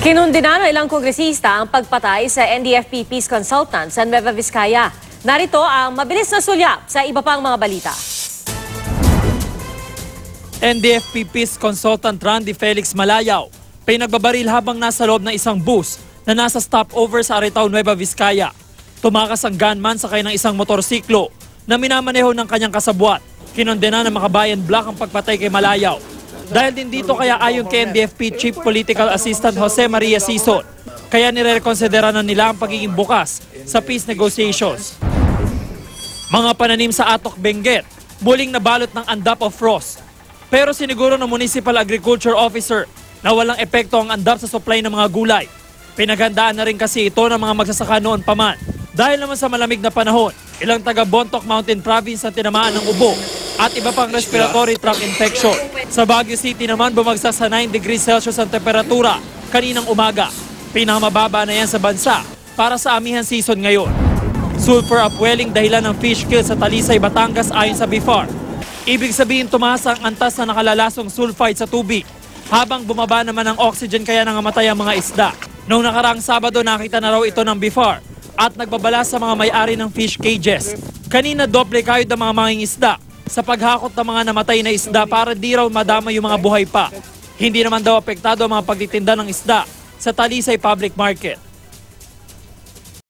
Kinundina ng ilang kongresista ang pagpatay sa NDFP Peace Consultant sa Nueva Vizcaya. Narito ang mabilis na sulyap sa iba pang mga balita. NDFP Peace Consultant Randy Felix Malayaw, pinagbabaril habang nasa loob ng isang bus na nasa stopover sa Aritao, Nueva Vizcaya. Tumakas ang gunman sakay ng isang motorsiklo na minamaneho ng kanyang kasabwat. Kinundina ng Makabayan Block ang pagpatay kay Malayaw. Dahil din dito kaya ayon kay NDFP Chief Political Assistant Jose Maria Sison, kaya nirekonsidera na nila ang pagiging bukas sa peace negotiations. Mga pananim sa Atok, Benguet, muling nabalot ng andap of frost. Pero siniguro ng Municipal Agriculture Officer na walang epekto ang andap sa supply ng mga gulay. Pinaghandaan na rin kasi ito ng mga magsasaka noon pa man. Dahil naman sa malamig na panahon, ilang taga Bontoc Mountain Province ang tinamaan ng ubo at iba pang respiratory tract infection. Sa Baguio City naman bumagsak sa 9 degrees Celsius ang temperatura kaninang umaga. Pinakamababa na yan sa bansa para sa amihan season ngayon. Sulfur upwelling dahilan ng fish kill sa Talisay, Batangas ayon sa BIFAR. Ibig sabihin tumaas ang antas na nakalalasong sulfide sa tubig habang bumaba naman ang oxygen kaya nangamatay ang mga isda. Noong nakaraang Sabado nakita na raw ito ng BIFAR at nagbabala sa mga may-ari ng fish cages. Kanina doble kayod ang mga mangingisda sa paghakot ng mga namatay na isda para di raw madama yung mga buhay pa. Hindi naman daw apektado ang mga pagtitinda ng isda sa Talisay Public Market.